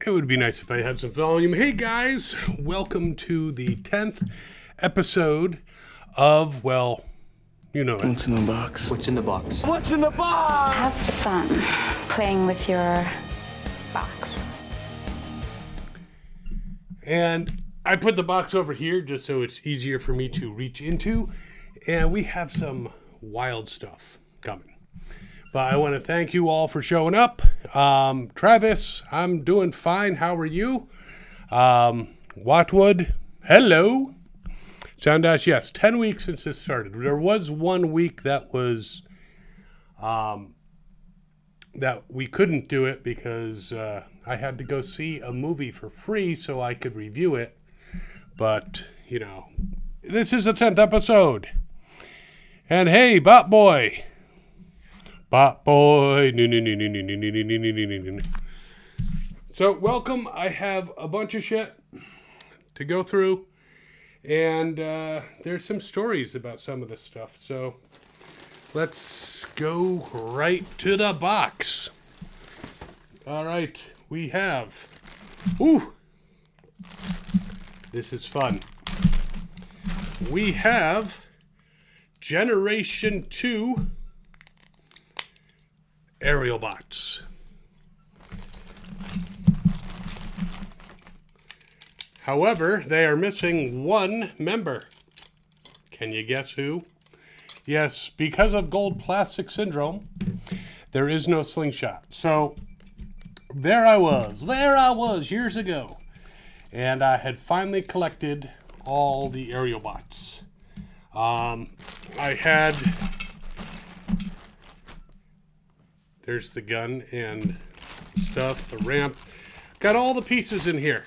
It would be nice if I had some volume. Hey guys, welcome to the 10th episode of, well, you know it. What's in the box? What's in the box? What's in the box? Have some fun playing with your box. And I put the box over here just so it's easier for me to reach into. And we have some wild stuff coming. But I want to thank you all for showing up. Travis, I'm doing fine. How are you? Watwood, hello. Sound Dash, yes. 10 weeks since this started. There was 1 week that was that we couldn't do it because I had to go see a movie for free so I could review it. But, you know, this is the 10th episode. And hey, Bot Boy. Bot Boy. So, welcome. I have a bunch of shit to go through. And there's some stories about some of this stuff. So, let's go right to the box. All right. We have... Ooh! This is fun. We have Generation 2 aerial bots. However, they are missing one member. Can you guess who? Yes, because of gold plastic syndrome, there is no slingshot. So, there I was years ago. And I had finally collected all the aerial bots. I had... There's the gun and stuff, the ramp. Got all the pieces in here.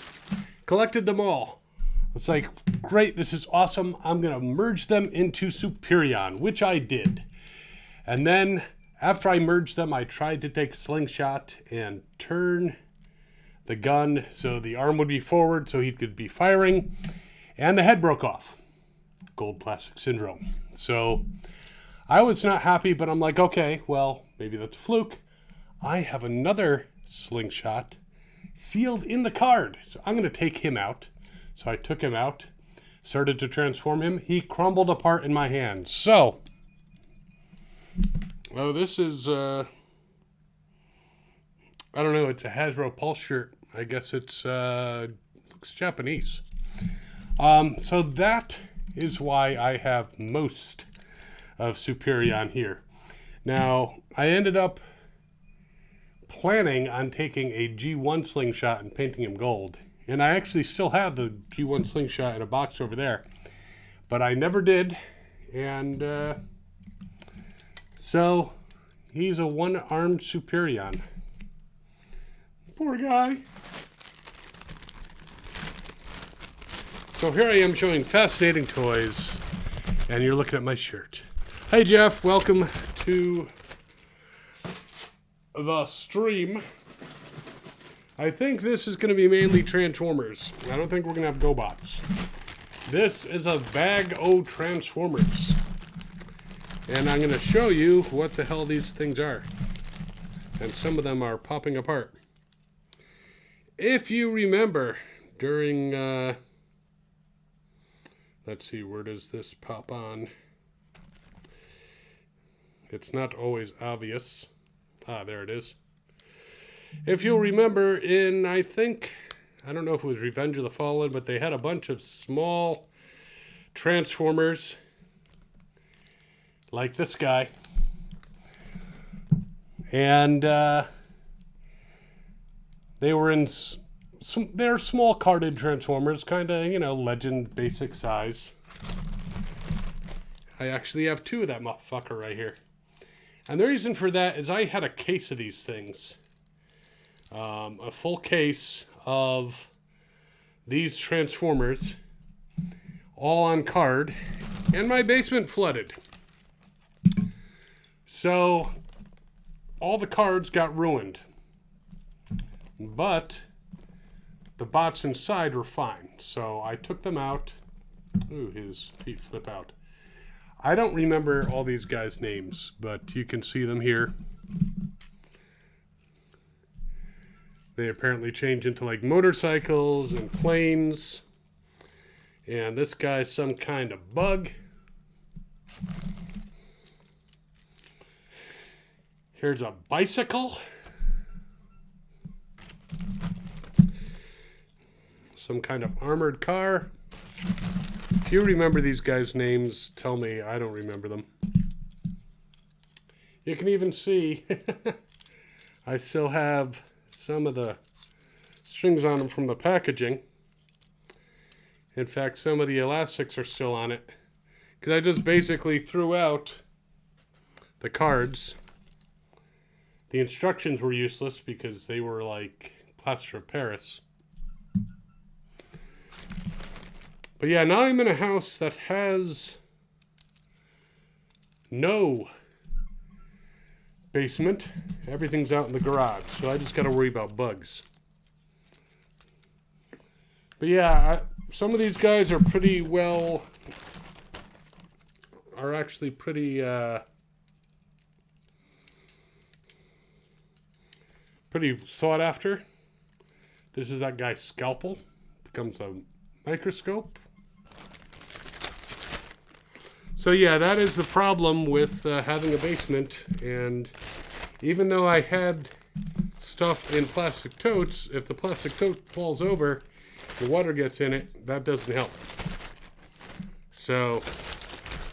Collected them all. It's like, great, this is awesome. I'm going to merge them into Superion, which I did. And then, after I merged them, I tried to take slingshot and turn the gun so the arm would be forward so he could be firing. And the head broke off. Gold plastic syndrome. So, I was not happy, but I'm like, okay, well, maybe that's a fluke. I have another slingshot sealed in the card. So I'm going to take him out. So I took him out, started to transform him. He crumbled apart in my hands. So, oh, this is, I don't know, it's a Hasbro Pulse shirt. I guess it's, looks Japanese. So that is why I have most of Superion here. Now, I ended up planning on taking a G1 slingshot and painting him gold. And I actually still have the G1 slingshot in a box over there. But I never did. And so he's a one-armed Superion. Poor guy. So here I am showing fascinating toys. And you're looking at my shirt. Hey Jeff, welcome to the stream. I think this is going to be mainly Transformers. I don't think we're going to have GoBots. This is a bag o' Transformers. And I'm going to show you what the hell these things are. And some of them are popping apart. If you remember, during, let's see, where does this pop on? It's not always obvious. Ah, there it is. If you'll remember in, I don't know if it was Revenge of the Fallen, but they had a bunch of small Transformers like this guy. And they were in, they're small carded Transformers, kind of, you know, Legend basic size. I actually have two of that motherfucker right here. And the reason for that is I had a case of these things. A full case of these Transformers, all on card, and my basement flooded. So, all the cards got ruined. But, the bots inside were fine. So, I took them out. Ooh, his feet flip out. I don't remember all these guys' names, but you can see them here. They apparently change into like motorcycles and planes. And this guy's some kind of bug. Here's a bicycle. Some kind of armored car. If you remember these guys' names, tell me. I don't remember them. You can even see I still have some of the strings on them from the packaging. In fact, some of the elastics are still on it. Because I just basically threw out the cards. The instructions were useless because they were like plaster of Paris. But yeah, now I'm in a house that has no basement. Everything's out in the garage, so I just got to worry about bugs. But yeah, some of these guys are pretty well, are actually pretty sought after. This is that guy's scalpel. Becomes a microscope. So yeah, that is the problem with having a basement. And even though I had stuff in plastic totes, if the plastic tote falls over, the water gets in it, that doesn't help. So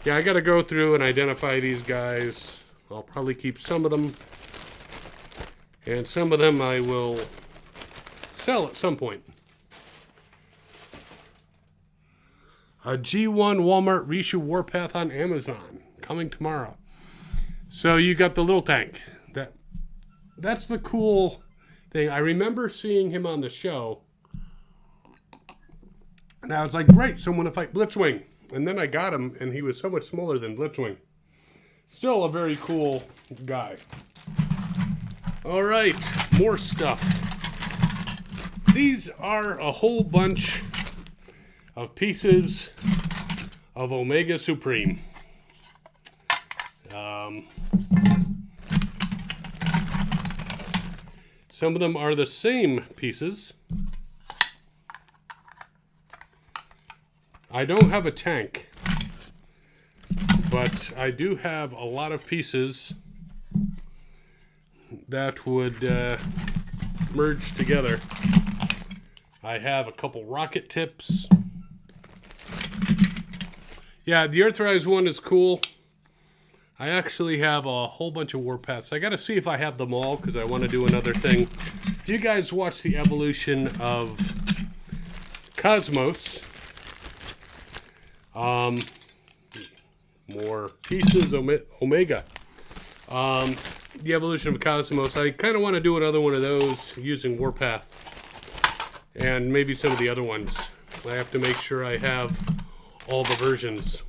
yeah, I got to go through and identify these guys. I'll probably keep some of them. And some of them I will sell at some point. A G1 Walmart Rishu Warpath on Amazon. Coming tomorrow. So you got the little tank. That's the cool thing. I remember seeing him on the show. And I was like, great, someone to fight Blitzwing. And then I got him, and he was so much smaller than Blitzwing. Still a very cool guy. All right, more stuff. These are a whole bunch of pieces of Omega Supreme. Some of them are the same pieces. I don't have a tank, but I do have a lot of pieces that would merge together. I have a couple rocket tips. Yeah, the Earthrise one is cool. I actually have a whole bunch of Warpaths. I got to see if I have them all because I want to do another thing. If you guys watch the evolution of Cosmos, more pieces, Omega. The evolution of Cosmos. I kind of want to do another one of those using Warpath. And maybe some of the other ones. I have to make sure I have all the versions.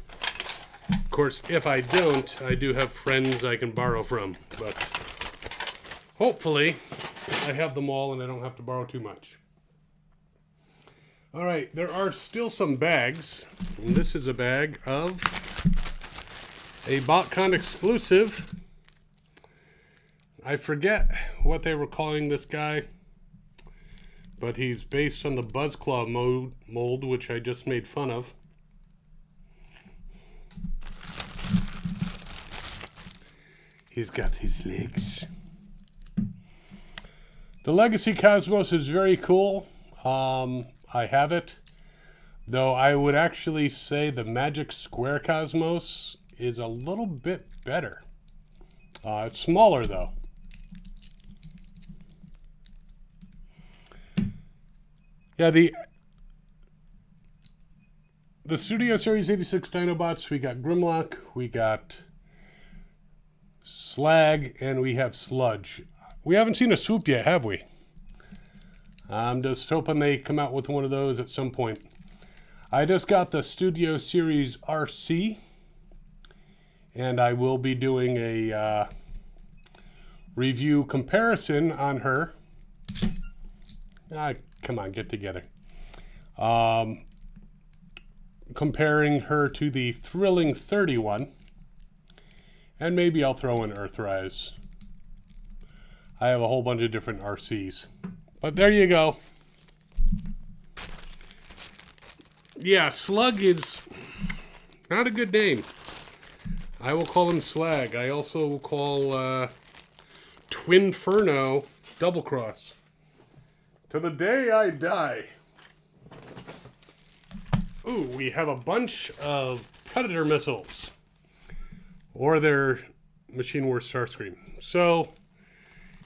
Of course, if I don't, I do have friends I can borrow from. But hopefully, I have them all and I don't have to borrow too much. Alright, there are still some bags. And this is a bag of a BotCon exclusive. I forget what they were calling this guy, but he's based on the Buzzclaw mold, which I just made fun of. He's got his legs. The Legacy Cosmos is very cool. I have it, though I would actually say the Magic Square Cosmos is a little bit better. It's smaller, though. Yeah, the Studio Series 86 Dinobots, we got Grimlock, we got Slag, and we have Sludge. We haven't seen a Swoop yet, have we? I'm just hoping they come out with one of those at some point. I just got the Studio Series RC, and I will be doing a review comparison on her. Come on, get together. Comparing her to the Thrilling 31. And maybe I'll throw in Earthrise. I have a whole bunch of different RCs. But there you go. Yeah, Slug is not a good name. I will call him Slag. I also will call Twinferno Double Cross. To the day I die. Ooh, we have a bunch of Predator missiles. Or their Machine Wars Starscream. So,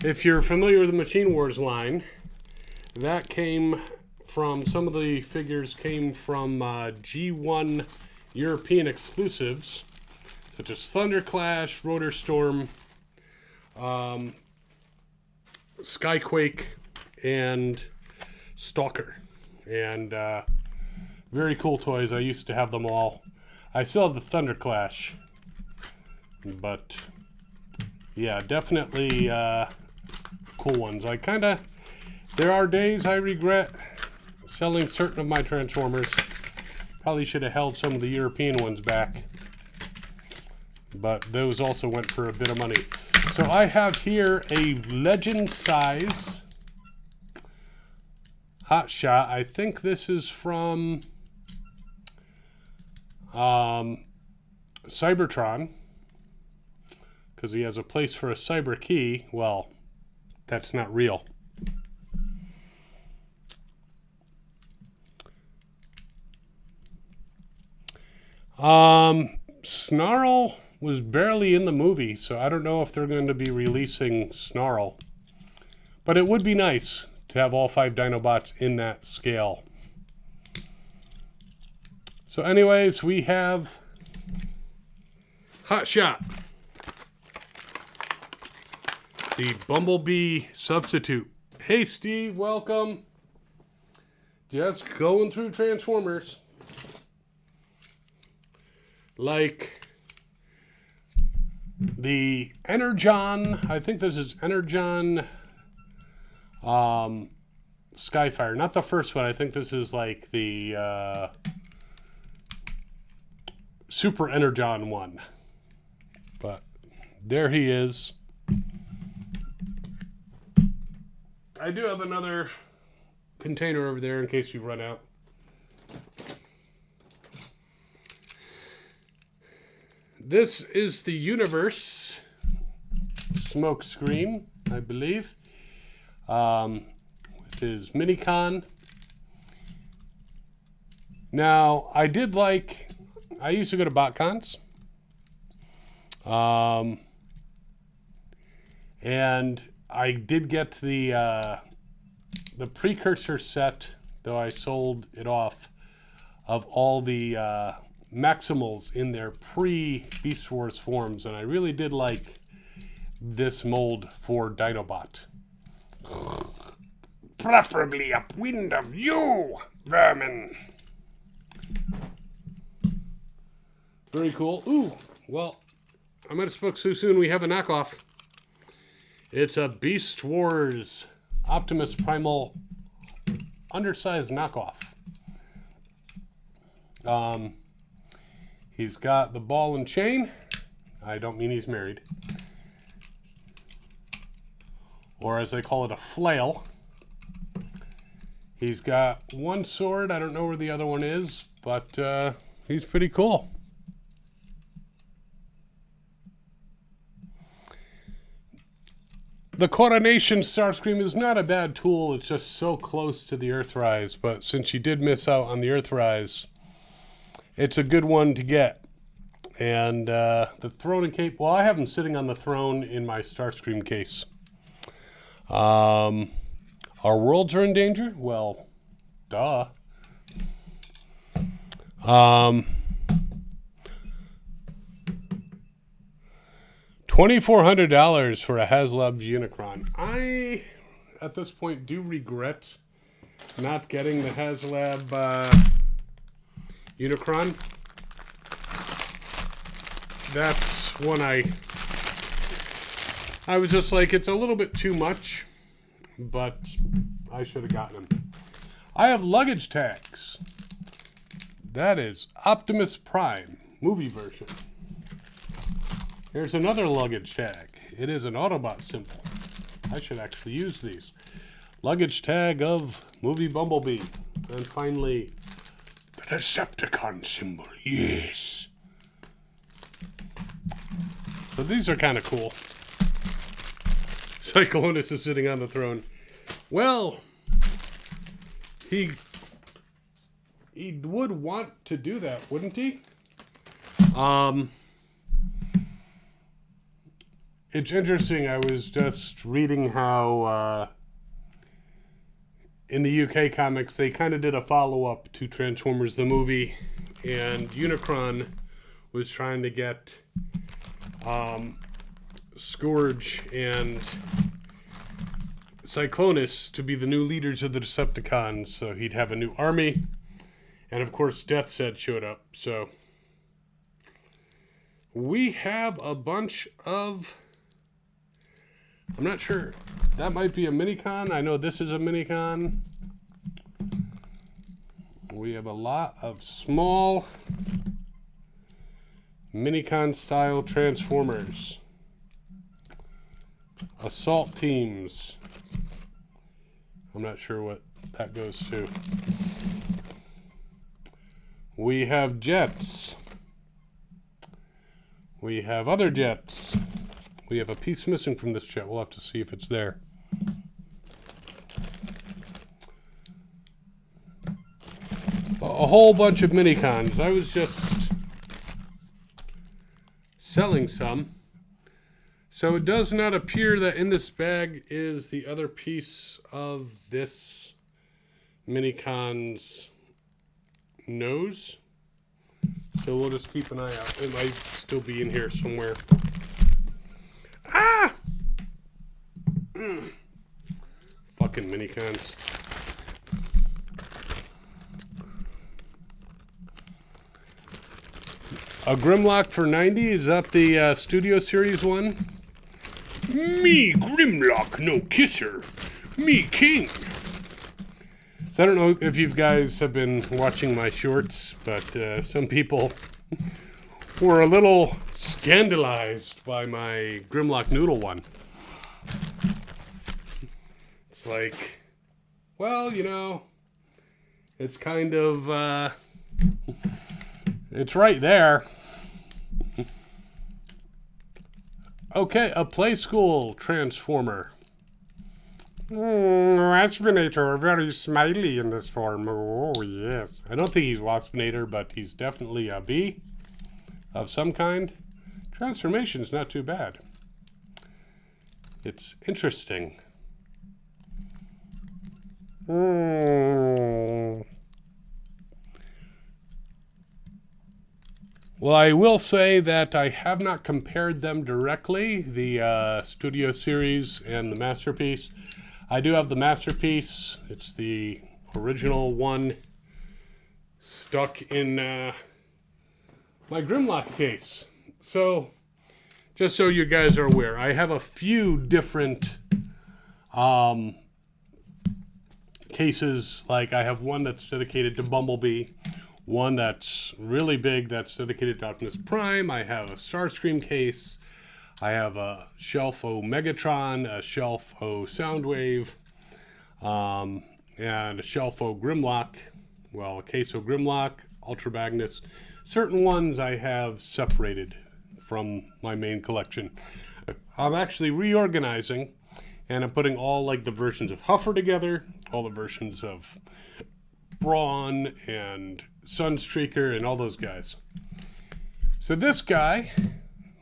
if you're familiar with the Machine Wars line, that came from, some of the figures came from G1 European exclusives, such as Thunderclash, Rotor Storm, Skyquake, and Stalker. And very cool toys. I used to have them all. I still have the Thunderclash. But, yeah, definitely cool ones. There are days I regret selling certain of my Transformers. Probably should have held some of the European ones back. But those also went for a bit of money. So I have here a Legend size Hot Shot. I think this is from Cybertron. Because he has a place for a cyber key. Well, that's not real. Snarl was barely in the movie, so I don't know if they're going to be releasing Snarl. But it would be nice to have all 5 Dinobots in that scale. So anyways, we have Hot Shot. The Bumblebee substitute. Hey Steve, welcome. Just going through Transformers. Like the Energon, I think this is Energon Skyfire. Not the first one, I think this is like the Super Energon one. But there he is. I do have another container over there in case you run out. This is the Universe Smokescreen, I believe, with his Minicon. Now, I used to go to BotCons, and I did get the precursor set, though I sold it off, of all the Maximals in their pre-Beast Wars forms, and I really did like this mold for Dinobot. Preferably upwind of you, vermin. Very cool. Ooh, well, I might have spoke so soon. We have a knockoff. It's a Beast Wars Optimus Primal undersized knockoff. He's got the ball and chain. I don't mean he's married. Or as they call it, a flail. He's got one sword. I don't know where the other one is, but he's pretty cool. The Coronation Starscream is not a bad tool. It's just so close to the Earthrise. But since you did miss out on the Earthrise, it's a good one to get. And the throne and cape, well, I have them sitting on the throne in my Starscream case. Our worlds are in danger? Well, duh. $2,400 for a HasLab Unicron. I, at this point, do regret not getting the HasLab Unicron. That's one I was just like, it's a little bit too much, but I should have gotten them. I have luggage tags. That is Optimus Prime, movie version. Here's another luggage tag. It is an Autobot symbol. I should actually use these. luggage tag of movie Bumblebee. And finally, the Decepticon symbol. Yes. So these are kind of cool. Cyclonus is sitting on the throne. Well, he would want to do that, wouldn't he? It's interesting. I was just reading how in the UK comics they kind of did a follow-up to Transformers the movie, and Unicron was trying to get Scourge and Cyclonus to be the new leaders of the Decepticons, so he'd have a new army. And of course, Death's Head showed up. So we have a bunch of... I'm not sure. That might be a Minicon. I know this is a Minicon. We have a lot of small Minicon style Transformers. Assault teams. I'm not sure what that goes to. We have jets. We have other jets. We have a piece missing from this jet. We'll have to see if it's there. A whole bunch of Minicons. I was just selling some. So it does not appear that in this bag is the other piece of this Minicon's nose. So we'll just keep an eye out. It might still be in here somewhere. Ah! Fucking Minicons. A Grimlock for 90. Is that the Studio Series one? Me, Grimlock, no kisser. Me, king. So I don't know if you guys have been watching my shorts, but some people were a little scandalized by my Grimlock Noodle one. It's like, well, you know, it's kind of, it's right there. Okay, a Play School Transformer. Waspinator, very smiley in this form. Oh, yes. I don't think he's Waspinator, but he's definitely a bee of some kind. Transformation's not too bad. It's interesting. Well, I will say that I have not compared them directly, the Studio Series and the Masterpiece. I do have the Masterpiece. It's the original one stuck in my Grimlock case. So, just so you guys are aware, I have a few different cases. Like I have one that's dedicated to Bumblebee, one that's really big that's dedicated to Optimus Prime. I have a Starscream case. I have a Shelf O Megatron, a Shelf O Soundwave, and a Shelf O Grimlock. Well, a case O Grimlock, Ultra Magnus. Certain ones I have separated from my main collection. I'm actually reorganizing, and I'm putting all like the versions of Huffer together, all the versions of Brawn and Sunstreaker and all those guys. So this guy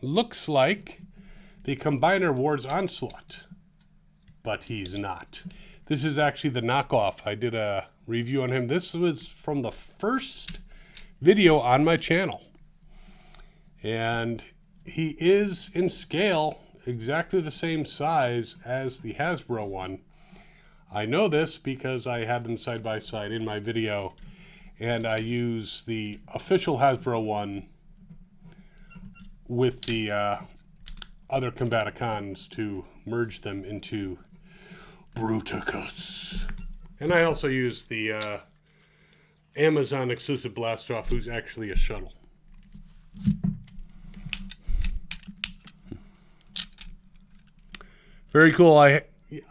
looks like the Combiner Wars Onslaught, but he's not. This is actually the knockoff. I did a review on him. This was from the first video on my channel. And he is in scale exactly the same size as the Hasbro one. I know this because I had them side by side in my video, and I use the official Hasbro one with the other Combaticons to merge them into Bruticus. And I also use the Amazon exclusive Blastoff, who's actually a shuttle. Very cool. I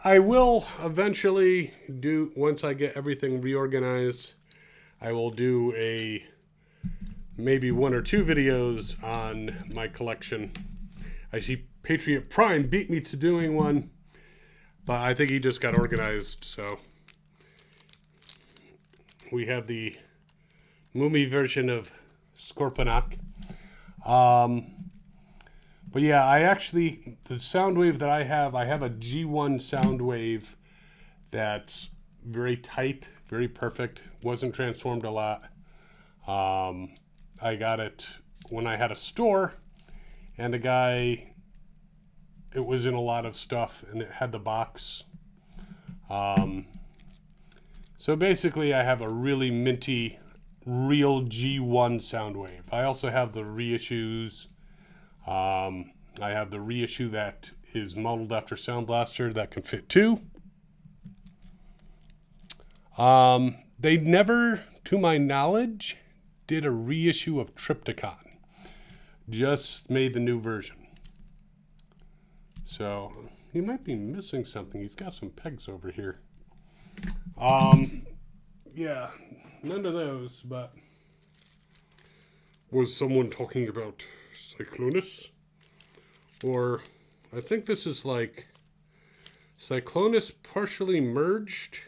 I will eventually do, once I get everything reorganized, I will do maybe 1 or 2 videos on my collection. I see Patriot Prime beat me to doing one, but I think he just got organized, so. We have the Moomy version of Scorponok. But yeah, the sound wave that I have a G1 sound wave that's very tight, very perfect. Wasn't transformed a lot. I got it when I had a store, and it was in a lot of stuff, and it had the box. So basically I have a really minty, real G1 sound wave. I also have the reissues. I have the reissue that is modeled after Sound Blaster that can fit 2. They never, to my knowledge, did a reissue of Triptychon. Just made the new version. So he might be missing something. He's got some pegs over here. Yeah, none of those, but was someone talking about Cyclonus? Or I think this is like Cyclonus partially merged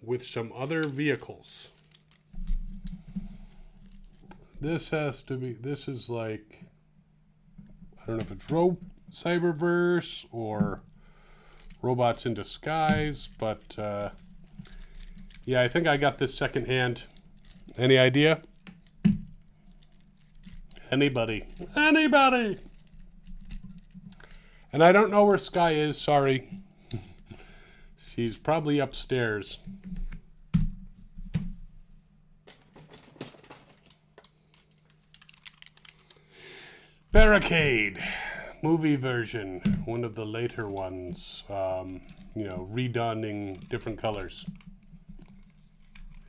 with some other vehicles. This is like, I don't know if it's Cyberverse or Robots in Disguise, but yeah, I think I got this secondhand. Any idea? Anybody? And I don't know where Sky is, sorry. She's probably upstairs. Barricade. Movie version. One of the later ones. Redonning different colors.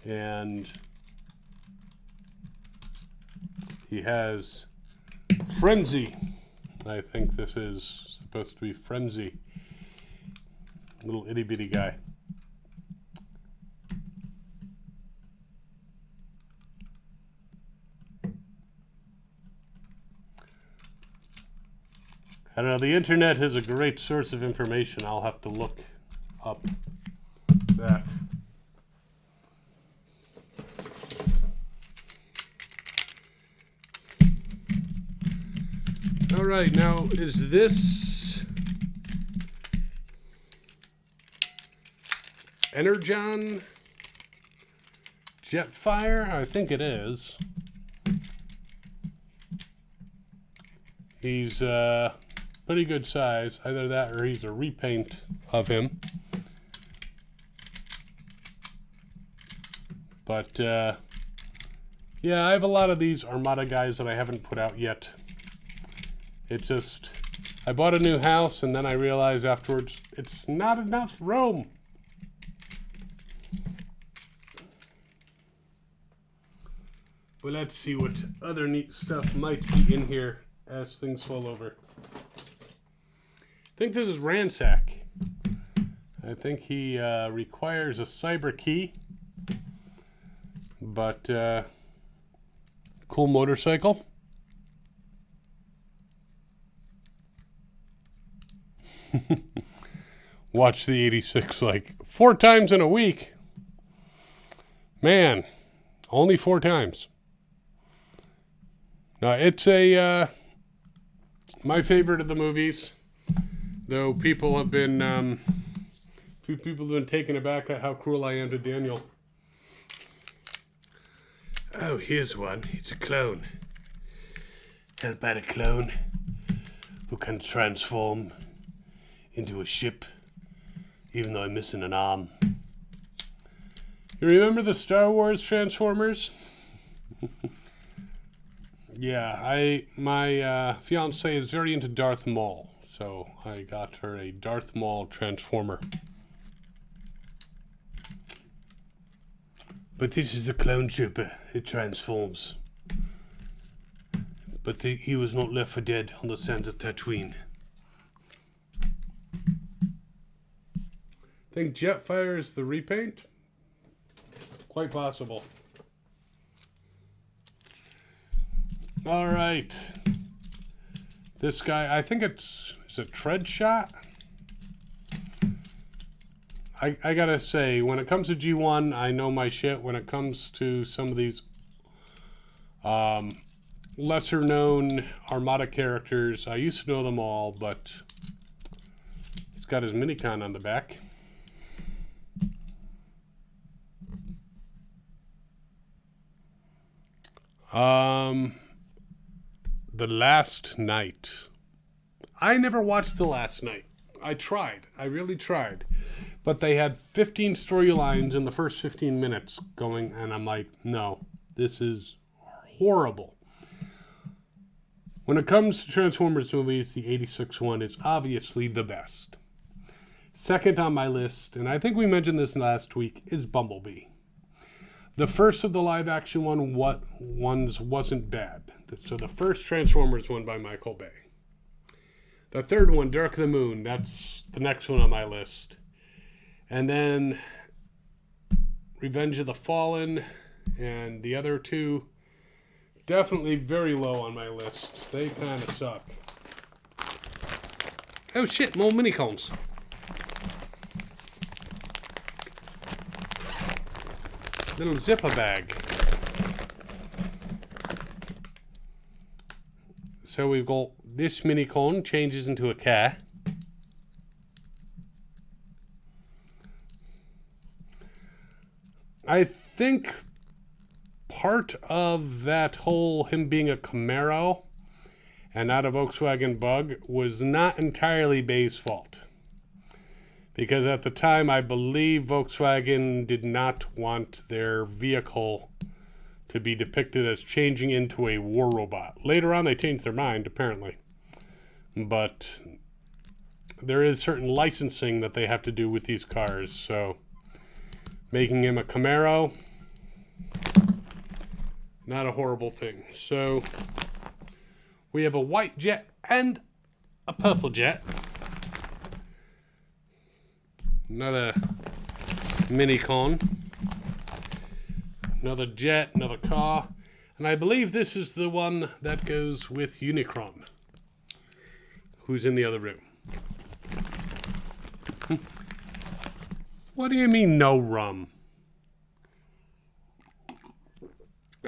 And he has Frenzy. I think this is supposed to be Frenzy. Little itty bitty guy. I don't know, the internet is a great source of information. I'll have to look up that. All right, now is this Energon Jetfire? I think it is. He's pretty good size. Either that or he's a repaint of him. But yeah, I have a lot of these Armada guys that I haven't put out yet. It's just, I bought a new house and then I realized afterwards it's not enough room. But let's see what other neat stuff might be in here as things fall over. I think this is Ransack. I think he requires a cyber key. But cool motorcycle. Watch the 86 like 4 times in a week. Man, only 4 times. No, it's my favorite of the movies. Though people have been taken aback at how cruel I am to Daniel. Oh, here's one. It's a clone. How about a clone who can transform into a ship, even though I'm missing an arm? You remember the Star Wars Transformers? Yeah, my fiance is very into Darth Maul, so I got her a Darth Maul Transformer. But this is a clone trooper. It transforms. But he was not left for dead on the sands of Tatooine. think Jetfire is the repaint. Quite possible. All right. This guy, I think it's a tread shot. I gotta say, when it comes to G1, I know my shit. When it comes to some of these lesser known Armada characters, I used to know them all, but he's got his minicon on the back. The Last Night. I never watched The Last Night. I tried. I really tried. But they had 15 storylines in the first 15 minutes going, and I'm like, no, this is horrible. When it comes to Transformers movies, the 86 one is obviously the best. Second on my list, and I think we mentioned this last week, is Bumblebee. The first of the live-action ones wasn't bad. So the first Transformers one by Michael Bay. The third one, Dark of the Moon, that's the next one on my list. And then Revenge of the Fallen and the other two, definitely very low on my list. They kind of suck. Oh shit, more mini-cones. Little zipper bag. So we've got this mini cone changes into a car. I think part of that whole him being a Camaro and not a Volkswagen Bug was not entirely Bay's fault. Because at the time, I believe Volkswagen did not want their vehicle to be depicted as changing into a war robot. Later on, they changed their mind, apparently. But there is certain licensing that they have to do with these cars. So making him a Camaro, not a horrible thing. So we have a white jet and a purple jet. Another mini-con. Another jet, another car. And I believe this is the one that goes with Unicron, who's in the other room. What do you mean, no rum?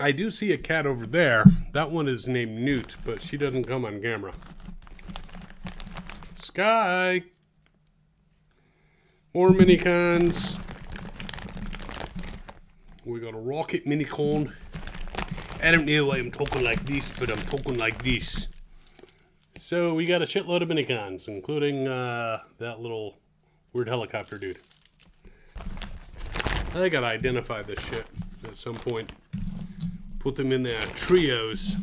I do see a cat over there. That one is named Newt, but she doesn't come on camera. Sky! More mini-cons. We got a rocket mini-con. I don't know why I'm talking like this, but I'm talking like this. So we got a shitload of mini-cons, including that little weird helicopter dude. I gotta identify this shit at some point. Put them in their trios.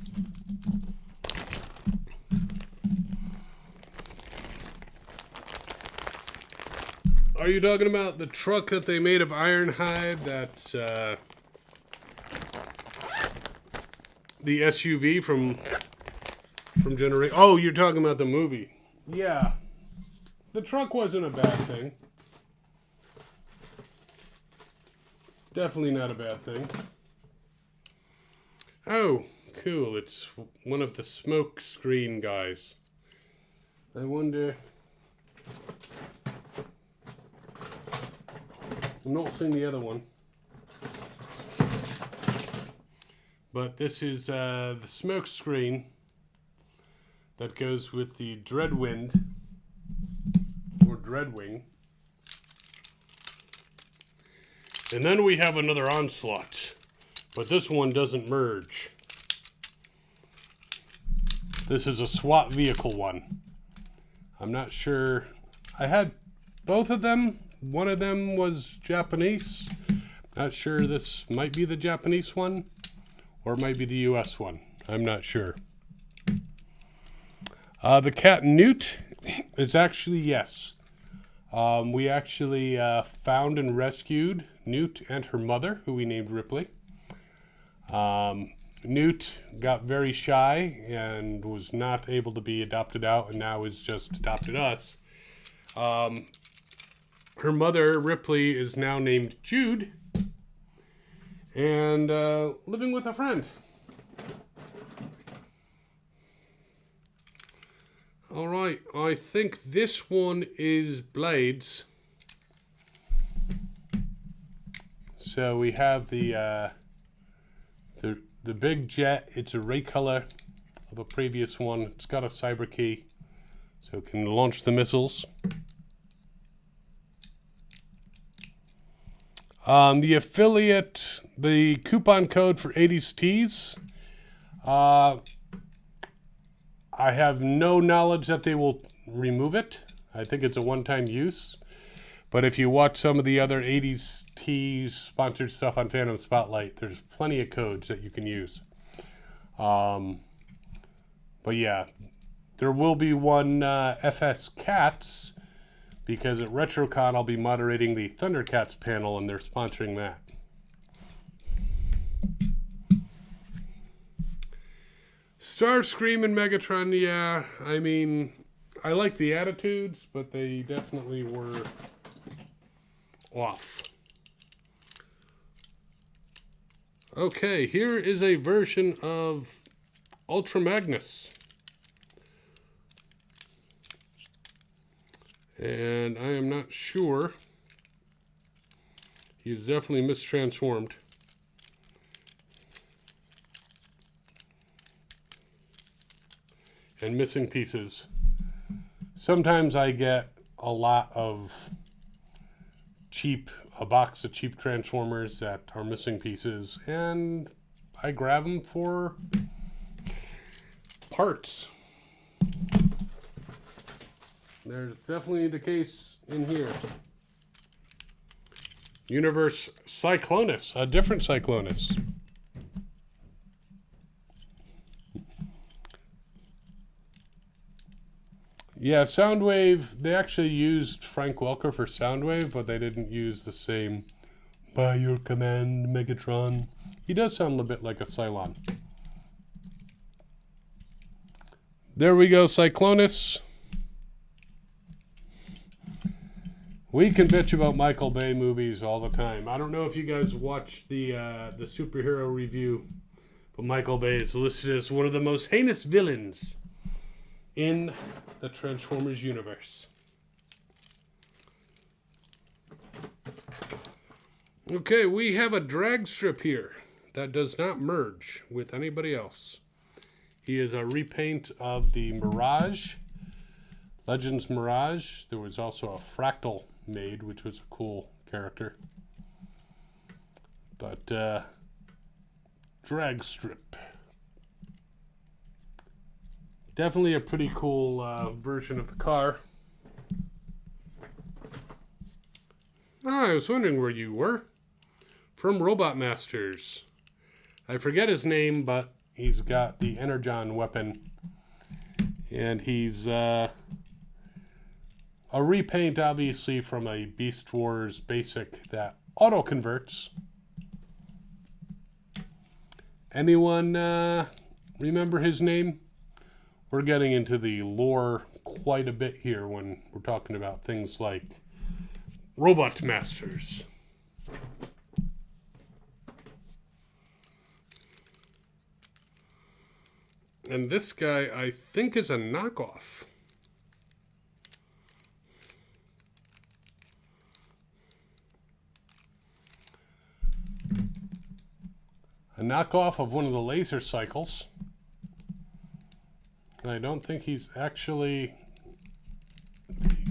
Are you talking about the truck that they made of Ironhide? That's the SUV from Generation. Oh, you're talking about the movie. Yeah. The truck wasn't a bad thing. Definitely not a bad thing. Oh, cool. It's one of the smoke screen guys. I wonder... I'm not seeing the other one. But this is the smoke screen that goes with the Dreadwind or Dreadwing. And then we have another Onslaught, but this one doesn't merge. This is a SWAT vehicle one. I'm not sure. I had both of them. One of them was Japanese. Not sure this might be the Japanese one or it might be the US one. I'm not sure. The cat Newt is actually, yes. We actually found and rescued Newt and her mother, who we named Ripley. Newt got very shy and was not able to be adopted out and now has just adopted us. Her mother, Ripley, is now named Jude. And living with a friend. All right, I think this one is Blades. So we have the big jet. It's a recolor of a previous one. It's got a cyber key, so it can launch the missiles. The affiliate, the coupon code for 80s Tees. I have no knowledge that they will remove it. I think it's a one-time use. But if you watch some of the other 80s Tees sponsored stuff on Phantom Spotlight, there's plenty of codes that you can use. But yeah, there will be one FS Cats, because at RetroCon I'll be moderating the Thundercats panel and they're sponsoring that. Starscream and Megatron, yeah, I mean, I like the attitudes, but they definitely were off. Okay, here is a version of Ultra Magnus. And I am not sure. He's definitely mistransformed. And missing pieces. Sometimes I get a lot of a box of cheap Transformers that are missing pieces, and I grab them for parts. There's definitely the case in here. Universe Cyclonus, a different Cyclonus. Yeah, Soundwave, they actually used Frank Welker for Soundwave, but they didn't use the same by your command, Megatron. He does sound a bit like a Cylon. There we go, Cyclonus. We can bitch about Michael Bay movies all the time. I don't know if you guys watched the superhero review, but Michael Bay is listed as one of the most heinous villains in the Transformers universe. Okay, we have a drag strip here that does not merge with anybody else. He is a repaint of the Mirage, Legends Mirage. There was also a Fractal made, which was a cool character. But drag strip. Definitely a pretty cool version of the car. Oh, I was wondering where you were. From Robot Masters. I forget his name, but he's got the Energon weapon. And he's a repaint, obviously, from a Beast Wars basic that auto-converts. Anyone remember his name? We're getting into the lore quite a bit here when we're talking about things like Robot Masters. And this guy, I think, is a knockoff. A knockoff of one of the laser cycles. And I don't think he's actually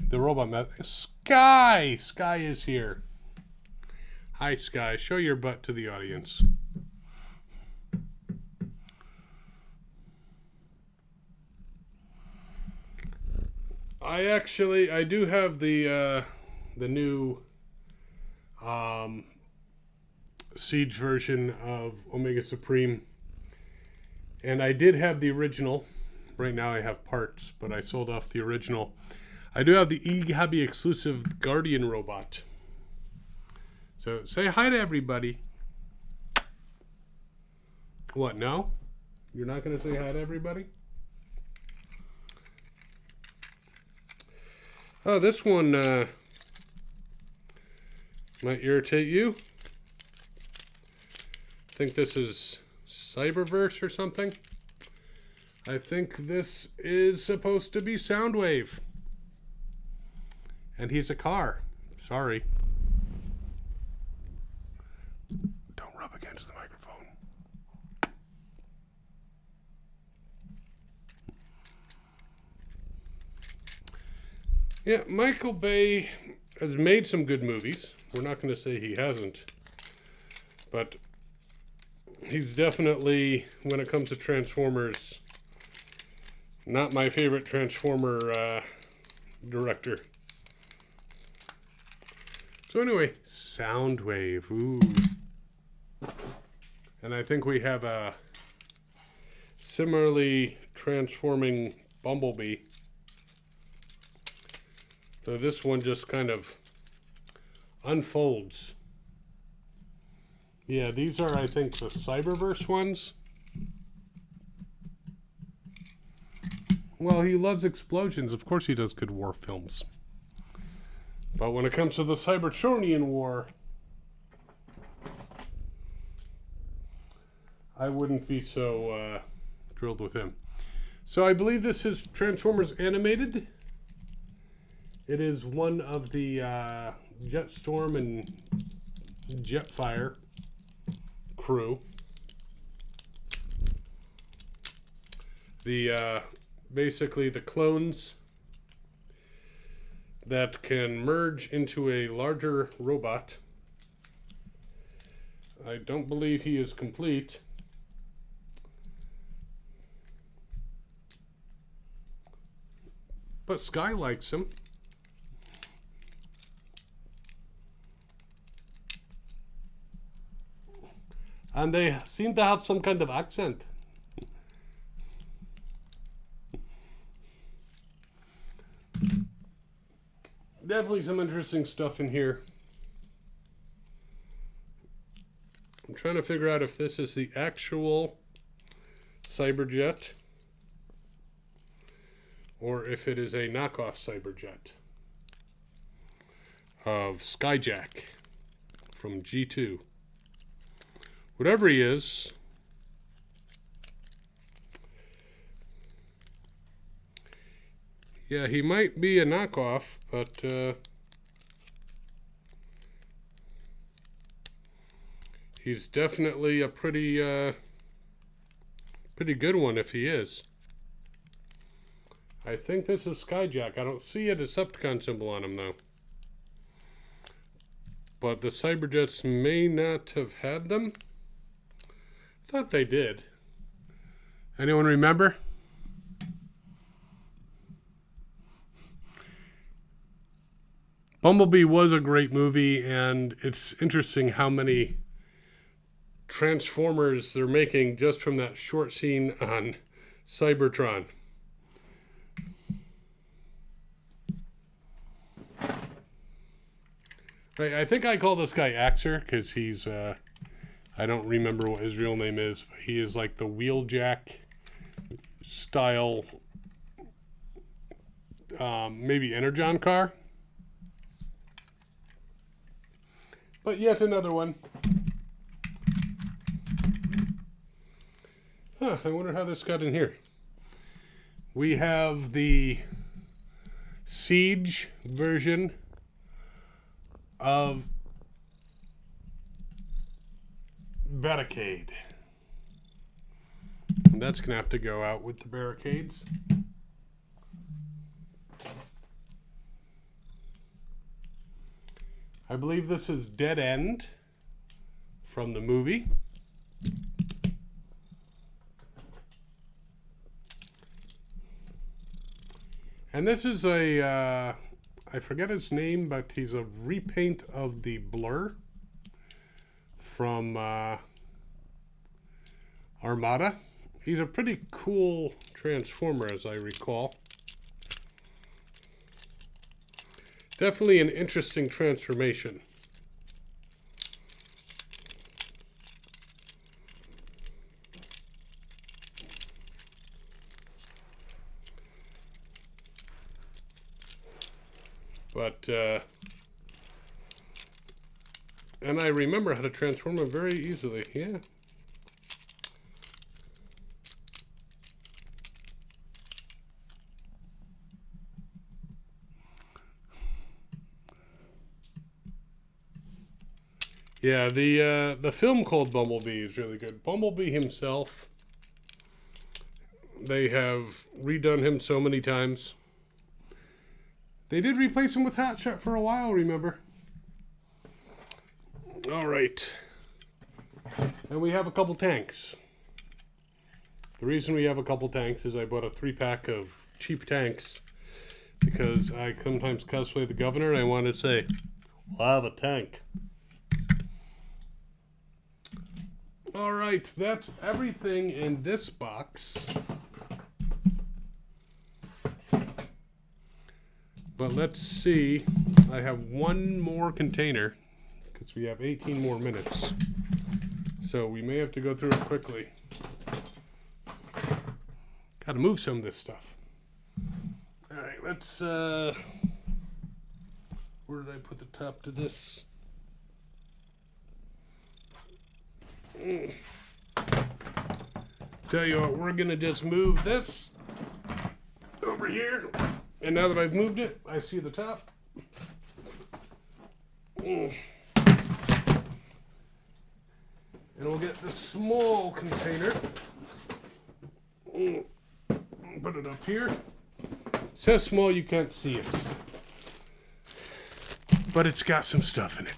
the robot master. Sky! Sky is here. Hi, Sky. Show your butt to the audience. I do have the new Siege version of Omega Supreme. And I did have the original. Right now I have parts, but I sold off the original. I do have the e-hobby exclusive Guardian robot. So say hi to everybody. What, no? You're not going to say hi to everybody? Oh, this one Might irritate you. I think this is Cyberverse or something. I think this is supposed to be Soundwave. And he's a car. Sorry. Don't rub against the microphone. Yeah, Michael Bay has made some good movies. We're not going to say he hasn't. But he's definitely, when it comes to Transformers, not my favorite Transformer director. So anyway, Soundwave. Ooh. And I think we have a similarly transforming Bumblebee. So this one just kind of unfolds. Yeah, these are, I think, the Cyberverse ones. Well, he loves explosions. Of course he does good war films. But when it comes to the Cybertronian War, I wouldn't be so thrilled with him. So I believe this is Transformers Animated. It is one of the Jetstorm and Jetfire crew. The basically the clones that can merge into a larger robot. I don't believe he is complete. But Sky likes him. And they seem to have some kind of accent. Definitely some interesting stuff in here. I'm trying to figure out if this is the actual Cyberjet or if it is a knockoff Cyberjet of Skyjack from G2. Whatever he is, yeah, he might be a knockoff, but he's definitely a pretty good one if he is. I think this is Skyjack. I don't see a Decepticon symbol on him, though. But the Cyberjets may not have had them. Thought they did. Anyone remember? Bumblebee was a great movie, and it's interesting how many Transformers they're making just from that short scene on Cybertron. Right, I think I call this guy Axer because he's I don't remember what his real name is, but he is like the Wheeljack style, maybe Energon car. But yet another one. Huh, I wonder how this got in here. We have the Siege version of Barricade. And that's going to have to go out with the barricades. I believe this is Dead End from the movie. And this is a, I forget his name, but he's a repaint of the Blur from Armada. He's a pretty cool Transformer, as I recall. Definitely an interesting transformation. But And I remember how to transform him very easily. Yeah. Yeah, the film called Bumblebee is really good. Bumblebee himself, they have redone him so many times. They did replace him with Hotshot for a while, remember? All right. And we have a couple tanks. The reason we have a couple tanks is I bought a 3-pack of cheap tanks because I sometimes cosplay the governor and I wanted to say, well, I have a tank. All right, that's everything in this box. But let's see. I have one more container because we have 18 more minutes. So we may have to go through it quickly. Got to move some of this stuff. All right, let's... where did I put the top to this? Tell you what, we're gonna just move this over here, and now that I've moved it, I see the top. And we'll get the small container. Put it up here. It says small, you can't see it, but it's got some stuff in it.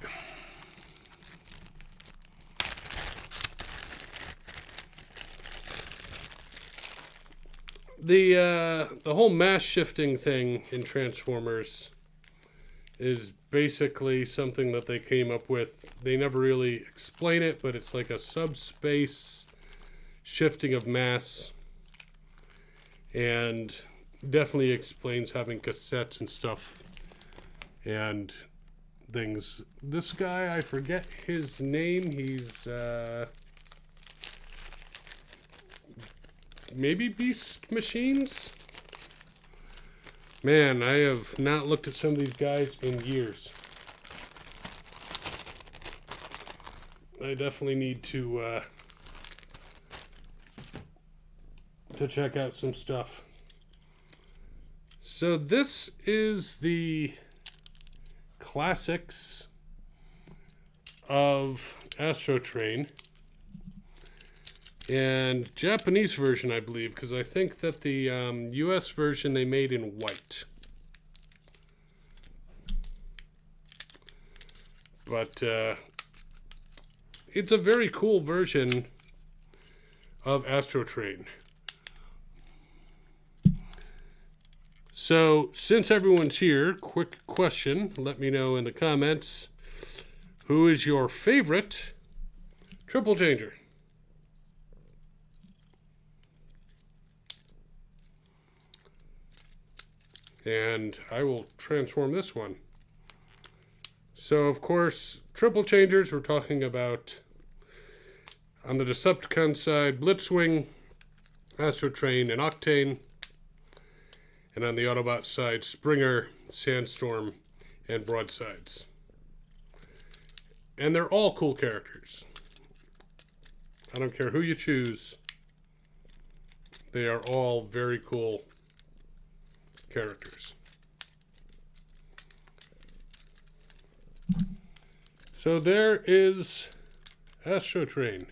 The whole mass shifting thing in Transformers is basically something that they came up with. They never really explain it, but it's like a subspace shifting of mass, and definitely explains having cassettes and stuff and things. This guy, I forget his name. He's maybe Beast Machines? Man, I have not looked at some of these guys in years. I definitely need to check out some stuff. So this is the classics of Astro Train. And Japanese version, I believe, because I think that the US version they made in white. But it's a very cool version of Astro Train. So, since everyone's here, quick question. Let me know in the comments. Who is your favorite triple changer? And I will transform this one. So, of course, triple changers, we're talking about, on the Decepticon side, Blitzwing, Astro Train, and Octane. And on the Autobot side, Springer, Sandstorm, and Broadsides. And they're all cool characters. I don't care who you choose. They are all very cool characters. So there is Astro Train.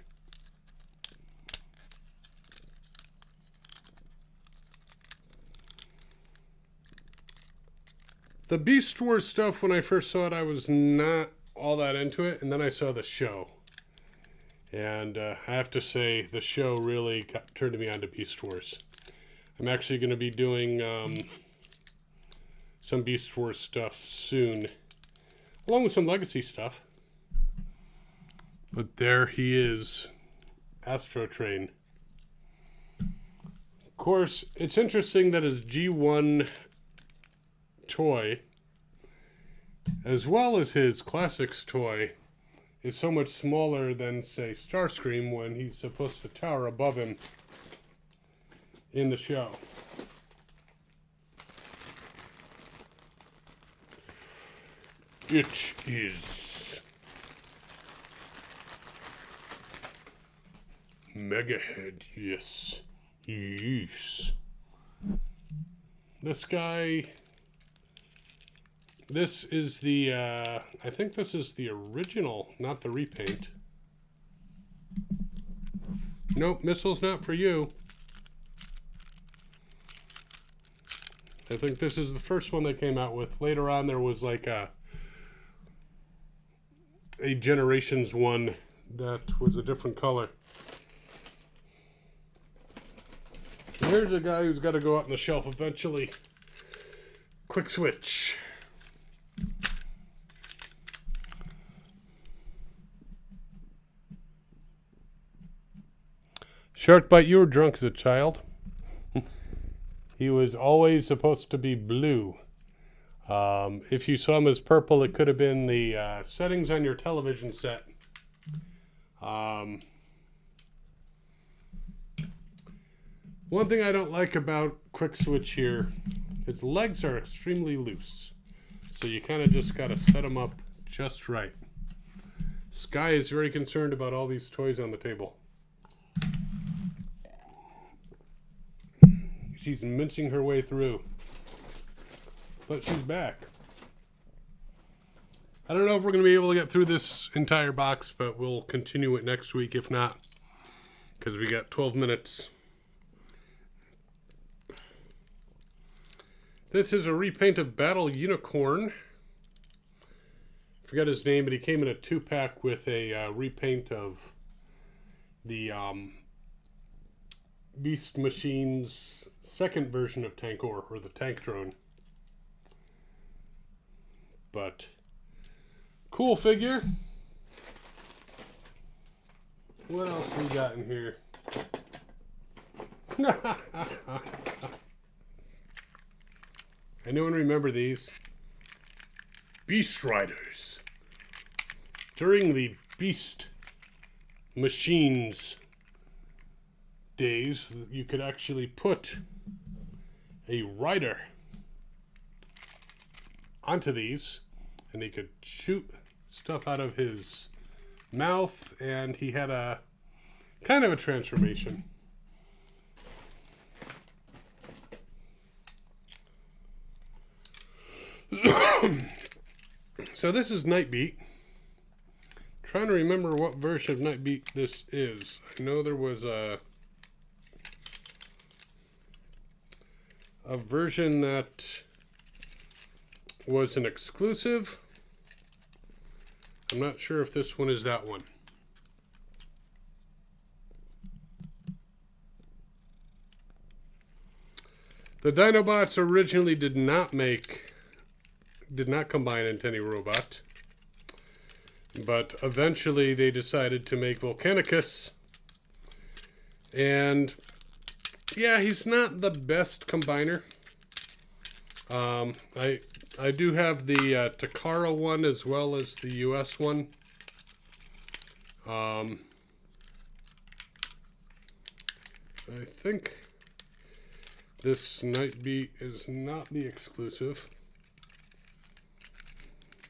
The Beast Wars stuff, when I first saw it, I was not all that into it, and then I saw the show. And I have to say, the show really turned me on to Beast Wars. I'm actually going to be doing some Beast Wars stuff soon, along with some Legacy stuff. But there he is, Astro Train. Of course, it's interesting that his G1 toy, as well as his Classics toy, is so much smaller than, say, Starscream when he's supposed to tower above him in the show. It is Mega head, yes. Yes. This guy... This is the, I think this is the original, not the repaint. Nope, missile's not for you. I think this is the first one they came out with. Later on, there was like a Generations one that was a different color. And here's a guy who's got to go out on the shelf eventually. Quick switch. Shark Bite, you were drunk as a child. He was always supposed to be blue. If you saw him as purple, it could have been the settings on your television set. One thing I don't like about Quick Switch here, his legs are extremely loose. So you kind of just got to set them up just right. Sky is very concerned about all these toys on the table. She's mincing her way through. But she's back. I don't know if we're going to be able to get through this entire box, but we'll continue it next week if not. Because we got 12 minutes. This is a repaint of Battle Unicorn. I forgot his name, but he came in a 2-pack with a repaint of the Beast Machine's second version of Tankor, or the Tank Drone. But cool figure. What else we got in here? Anyone remember these? Beast Riders. During the Beast Machines days, you could actually put a rider onto these and he could shoot stuff out of his mouth, and he had a kind of a transformation. So this is Nightbeat. Trying to remember what version of Nightbeat this is. I know there was a version that was an exclusive. I'm not sure if this one is that one. The Dinobots originally did not combine into any robot, but eventually they decided to make Volcanicus, and yeah, he's not the best combiner. I do have the Takara one as well as the US one. I think this Nightbeat is not the exclusive,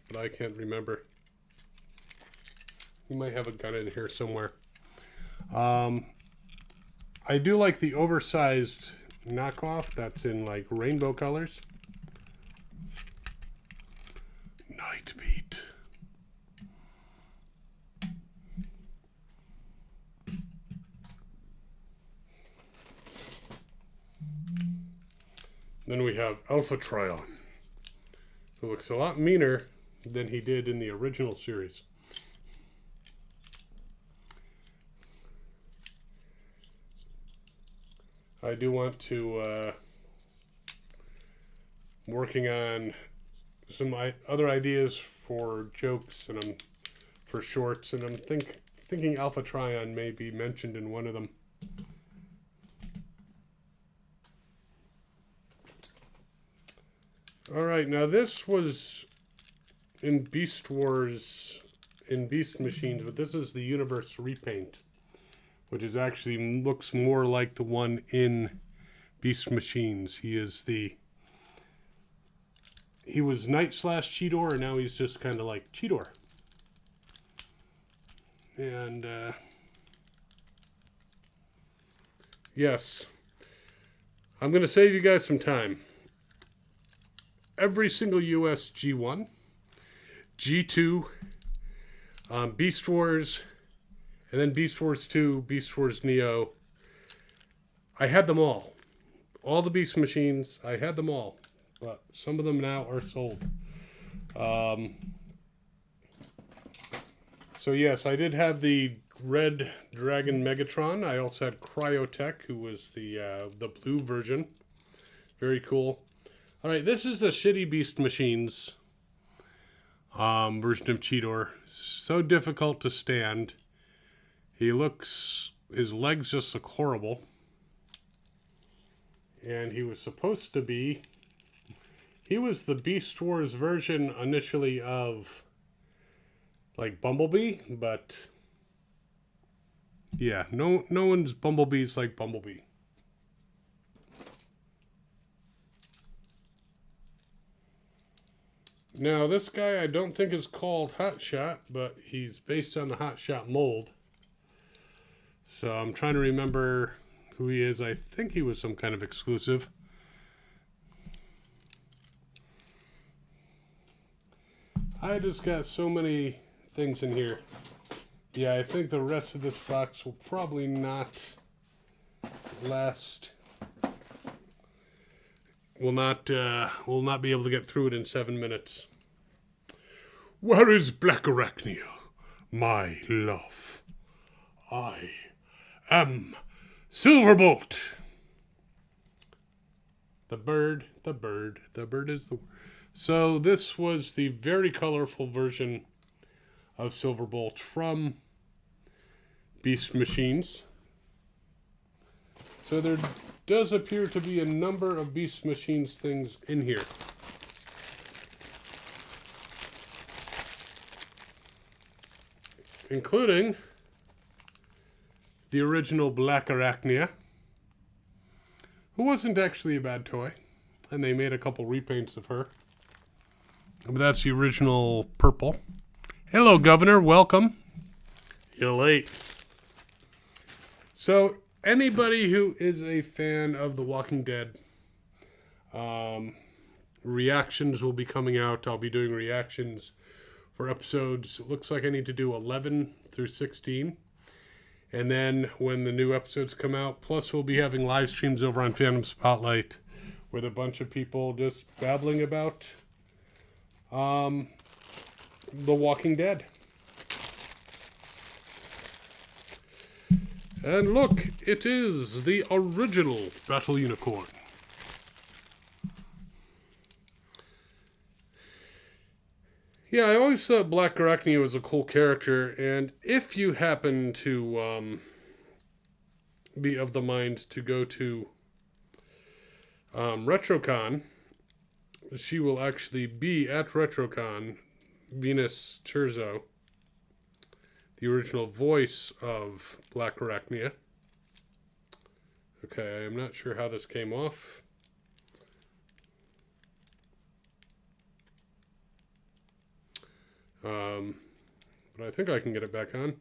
but I can't remember. You might have a gun in here somewhere. I do like the oversized knockoff that's in like rainbow colors. Nightbeat. Then we have Alpha Trion, who looks a lot meaner than he did in the original series. I do want to working on some other ideas for jokes and for shorts, and I'm thinking Alpha Trion may be mentioned in one of them. All right, now this was in Beast Wars, in Beast Machines, but this is the Universe repaint, which is actually looks more like the one in Beast Machines. He was Knight/Cheetor, and now he's just kind of like Cheetor. And yes. I'm going to save you guys some time. Every single US G1, G2, Beast Wars, and then Beast Wars 2, Beast Wars Neo. I had them all. All the Beast machines, I had them all. But some of them now are sold. So yes, I did have the Red Dragon Megatron. I also had Cryotech, who was the blue version. Very cool. All right, this is the Shitty Beast Machines version of Cheetor. So difficult to stand. His legs just look horrible. And he was supposed to be, he was the Beast Wars version initially of like Bumblebee, but yeah, no one's Bumblebee's like Bumblebee. Now, this guy I don't think is called Hotshot, but he's based on the Hotshot mold. So I'm trying to remember who he is. I think he was some kind of exclusive. I just got so many things in here. Yeah, I think the rest of this box will probably not last. We'll not be able to get through it in 7 minutes. Where is Black Arachnia, my love? I am Silverbolt. The bird is the word. So this was the very colorful version of Silverbolt from Beast Machines. So there does appear to be a number of Beast Machines things in here. Including the original Black Arachnia, who wasn't actually a bad toy. And they made a couple repaints of her. But that's the original purple. Hello, Governor. Welcome. You're late. So, anybody who is a fan of The Walking Dead, reactions will be coming out. I'll be doing reactions for episodes. It looks like I need to do 11 through 16. And then when the new episodes come out, plus we'll be having live streams over on Phantom Spotlight with a bunch of people just babbling about The Walking Dead. And look, it is the original Battle Unicorn. Yeah, I always thought Black Arachnia was a cool character, and if you happen to be of the mind to go to RetroCon, she will actually be at RetroCon, Venus Terzo, the original voice of Black Arachnia. Okay, I'm not sure how this came off. But I think I can get it back on.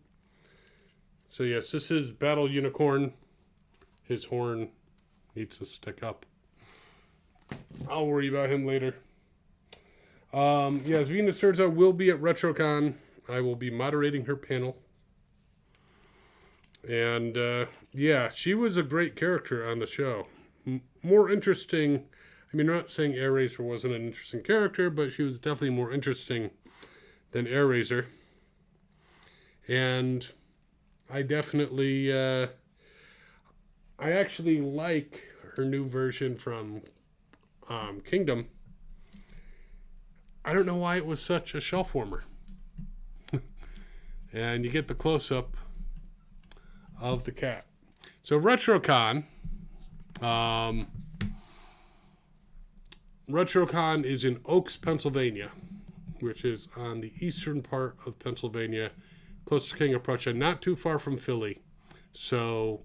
So yes, this is Battle Unicorn. His horn needs to stick up. I'll worry about him later. Yes, Venus Terzo will be at RetroCon. I will be moderating her panel. And, yeah, she was a great character on the show. More interesting. I mean, I'm not saying Air Razor wasn't an interesting character, but she was definitely more interesting than Air Razor. And I definitely, I actually like her new version from Kingdom. I don't know why it was such a shelf warmer. And you get the close-up of the cat. So RetroCon, RetroCon is in Oaks, Pennsylvania, which is on the eastern part of Pennsylvania, close to King of Prussia, not too far from Philly. So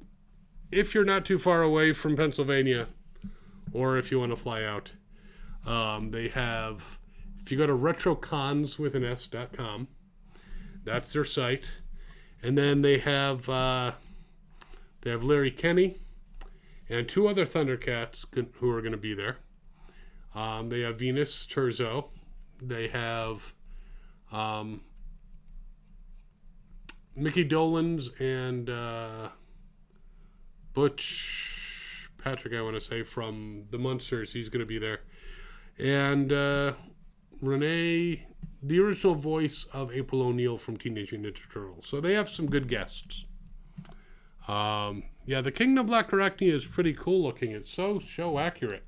if you're not too far away from Pennsylvania, or if you want to fly out, they have, if you go to retrocons.com, that's their site. And then they have Larry Kenny, and 2 other Thundercats who are going to be there. They have Venus Terzo. They have Mickey Dolenz and Butch Patrick, I want to say, from the Munsters. He's going to be there. And Renee, the original voice of April O'Neil from Teenage Mutant Ninja Turtles. So they have some good guests. Yeah, the Kingdom Black Arachnia is pretty cool looking. It's so show accurate.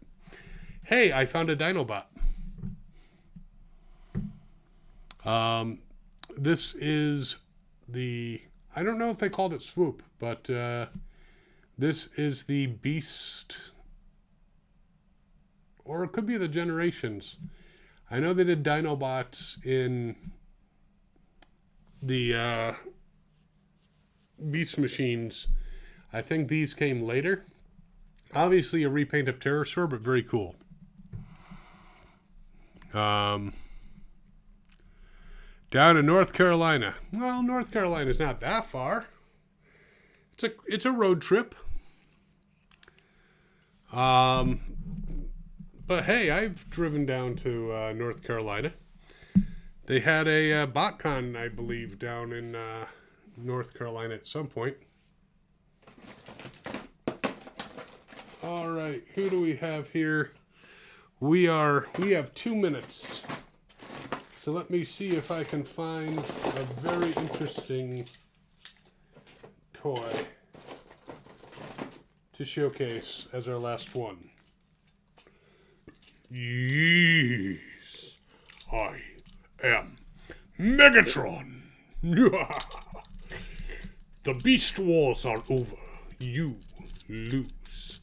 Hey, I found a Dinobot. This is the... I don't know if they called it Swoop, but this is the Beast... Or it could be the Generations. I know they did Dinobots in the Beast Machines. I think these came later. Obviously a repaint of Pterosaur, but very cool. Down in North Carolina. Well, North Carolina's not that far. It's a road trip. But hey, I've driven down to North Carolina. They had a BotCon, I believe, down in North Carolina at some point. All right, who do we have here? We have 2 minutes. So let me see if I can find a very interesting toy to showcase as our last one. Yes, I am Megatron. The Beast Wars are over. You lose.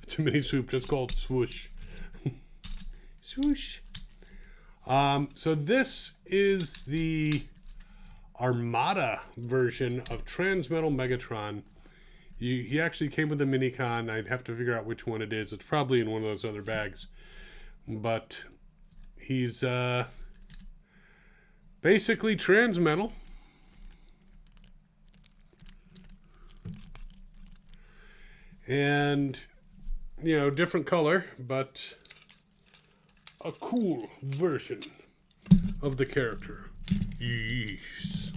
It's a mini soup just called Swoosh. Swoosh. So this is the Armada version of Transmetal Megatron. He actually came with a Minicon. I'd have to figure out which one it is. It's probably in one of those other bags. But he's basically Transmetal. And, you know, different color, but a cool version of the character. Yes.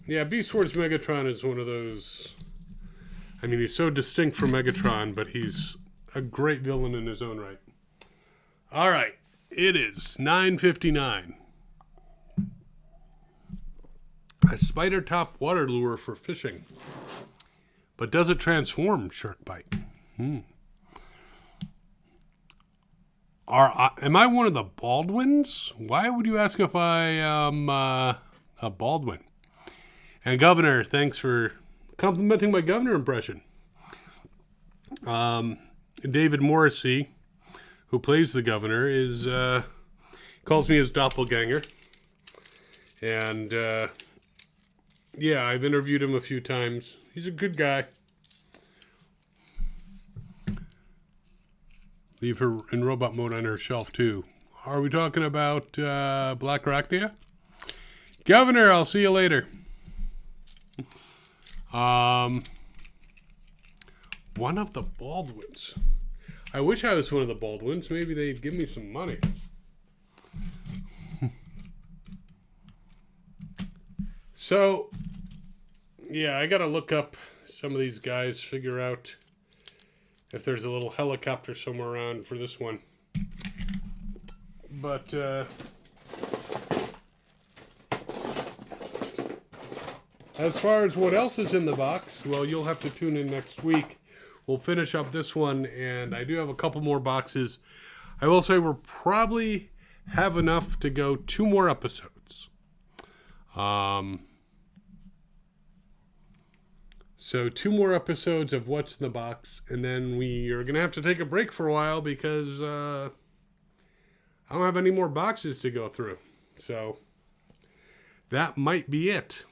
Yeah, Beast Wars Megatron is one of those... I mean, he's so distinct from Megatron, but he's a great villain in his own right. All right, it is 9:59. A spider top water lure for fishing. But does it transform, Shark Bite? Am I one of the Baldwins? Why would you ask if I am a Baldwin? And Governor, thanks for complimenting my Governor impression. David Morrissey, who plays the Governor, is calls me his doppelganger. And yeah, I've interviewed him a few times. He's a good guy. Leave her in robot mode on her shelf, too. Are we talking about Black Arachnia? Governor, I'll see you later. One of the Baldwins. I wish I was one of the Baldwins. Maybe they'd give me some money. So, yeah, I gotta look up some of these guys, figure out if there's a little helicopter somewhere around for this one. But, as far as what else is in the box, well, you'll have to tune in next week. We'll finish up this one, and I do have a couple more boxes. I will say we'll probably have enough to go 2 more episodes. So 2 more episodes of What's in the Box, and then we are going to have to take a break for a while because I don't have any more boxes to go through. So that might be it.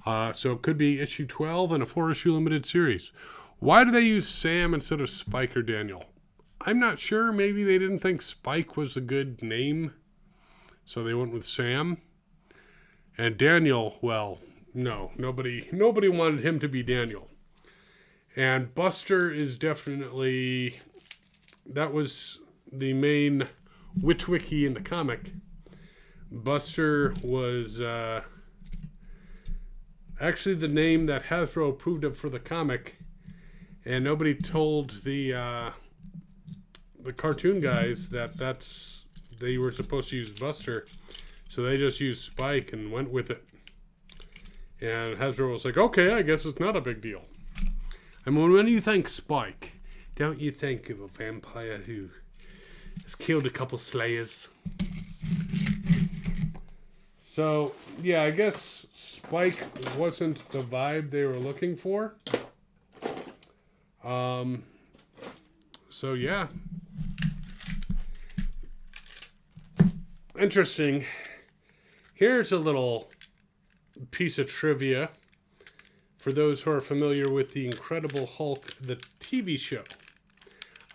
So it could be issue 12 and a 4-issue limited series. Why do they use Sam instead of Spike or Daniel? I'm not sure. Maybe they didn't think Spike was a good name, so they went with Sam. And Daniel, well, No, nobody wanted him to be Daniel. And Buster is definitely, that was the main Witwicky in the comic. Buster was actually the name that Hasbro approved of for the comic, and nobody told the cartoon guys that they were supposed to use Buster, so they just used Spike and went with it. And Hasbro was like, okay, I guess it's not a big deal. I mean, when you think Spike, don't you think of a vampire who has killed a couple slayers? So, yeah, I guess Spike wasn't the vibe they were looking for. So, yeah. Interesting. Here's a little piece of trivia for those who are familiar with the Incredible Hulk, the TV show.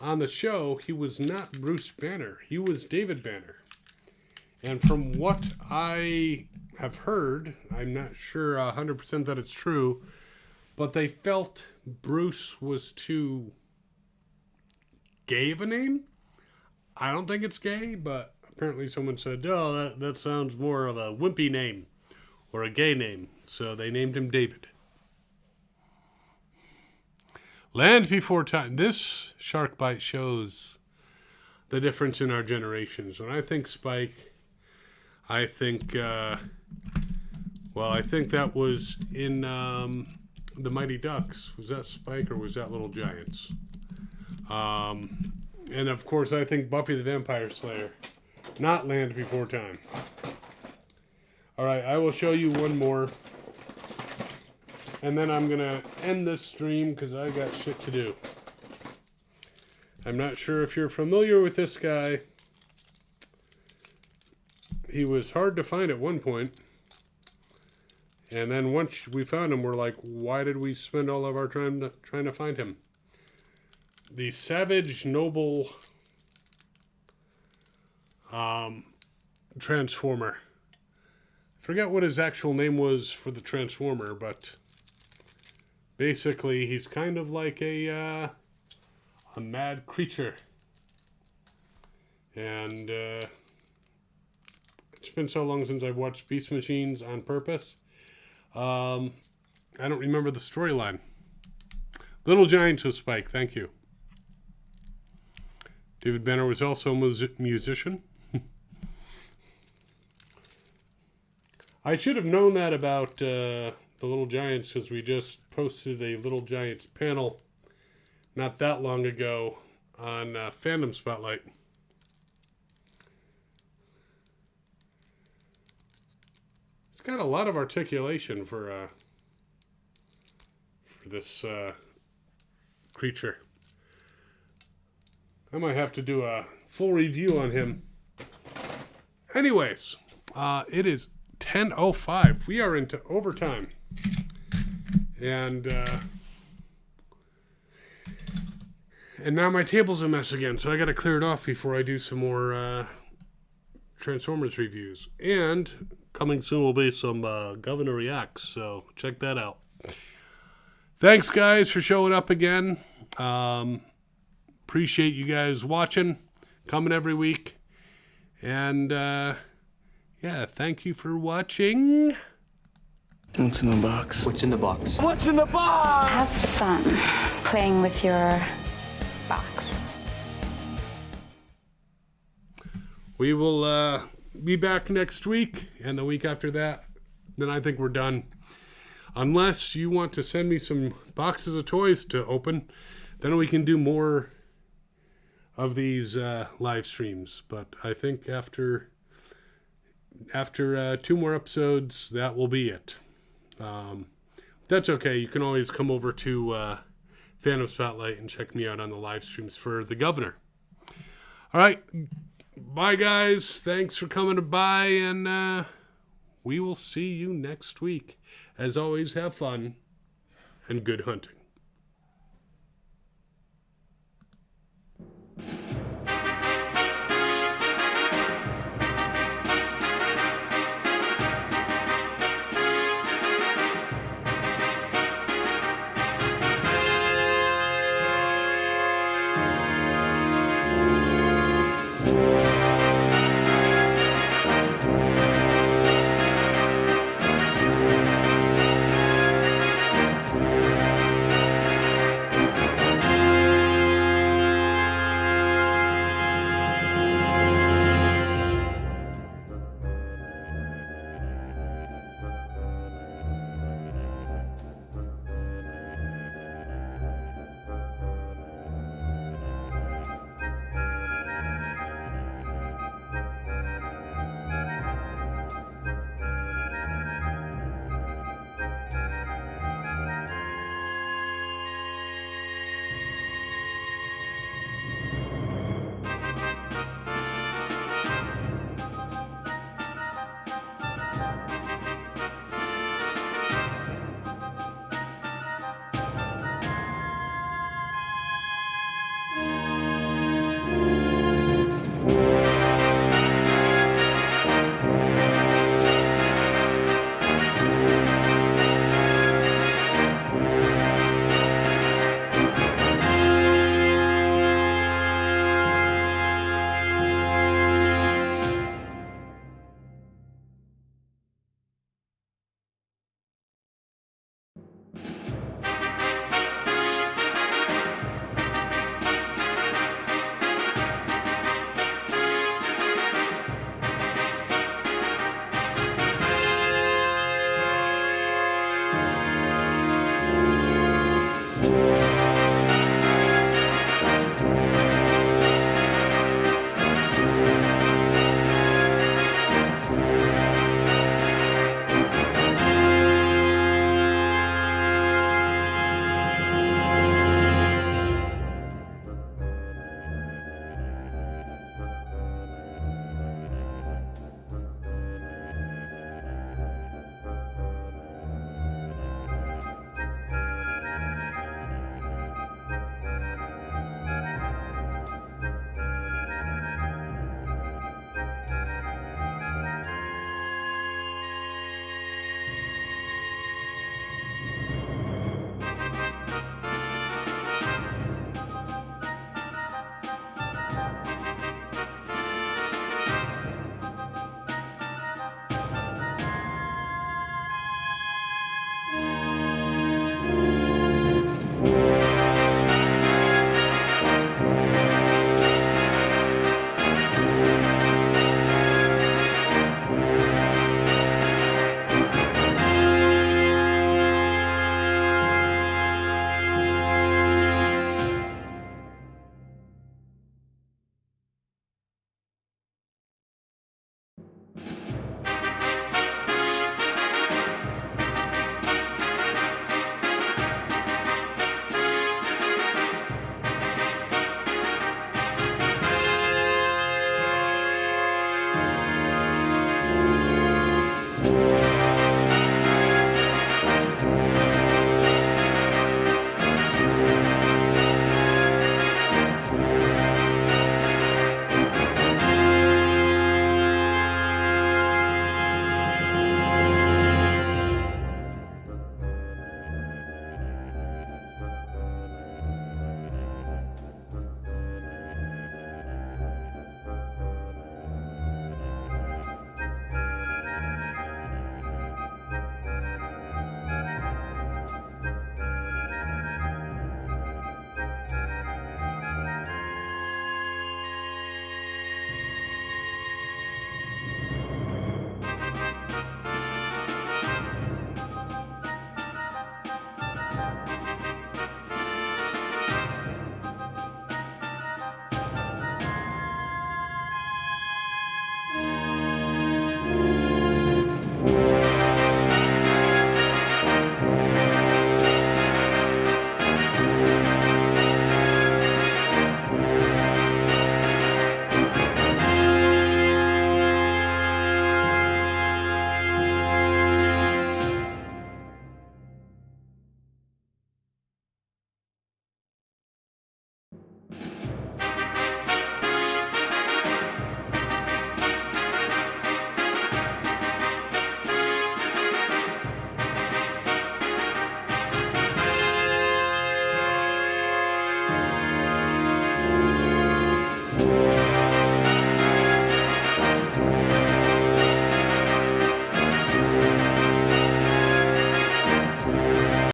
On the show, he was not Bruce Banner. He was David Banner. And from what I have heard, I'm not sure 100% that it's true, but they felt Bruce was too gay of a name. I don't think it's gay, but apparently someone said, oh, that sounds more of a wimpy name or a gay name. So they named him David. Land Before Time. This shark bite shows the difference in our generations. When I think Spike, I think, I think that was in the Mighty Ducks. Was that Spike or was that Little Giants? And of course, I think Buffy the Vampire Slayer, not Land Before Time. All right, I will show you one more. And then I'm going to end this stream because I got shit to do. I'm not sure if you're familiar with this guy. He was hard to find at one point. And then once we found him, we're like, why did we spend all of our time trying to find him? The Savage Noble Transformer. I forget what his actual name was for the Transformer, but basically he's kind of like a mad creature. And it's been so long since I've watched Beast Machines on purpose. I don't remember the storyline. Little Giants with Spike, thank you. David Banner was also a musician. I should have known that about the Little Giants because we just posted a Little Giants panel not that long ago on Fandom Spotlight. It's got a lot of articulation for this creature. I might have to do a full review on him. Anyways, it is 10:05. We are into overtime. And now my table's a mess again, so I got to clear it off before I do some more Transformers reviews. And coming soon will be some Governor Reacts, so check that out. Thanks, guys, for showing up again. Appreciate you guys watching, coming every week. And, yeah, thank you for watching. What's in the box? What's in the box? What's in the box? Have fun playing with your box. We will be back next week, and the week after that, then I think we're done. Unless you want to send me some boxes of toys to open, then we can do more of these live streams. But I think after 2 more episodes, that will be it. That's okay. You can always come over to Phantom Spotlight and check me out on the live streams for the Governor. All right. Bye, guys. Thanks for coming by, and we will see you next week. As always, have fun and good hunting.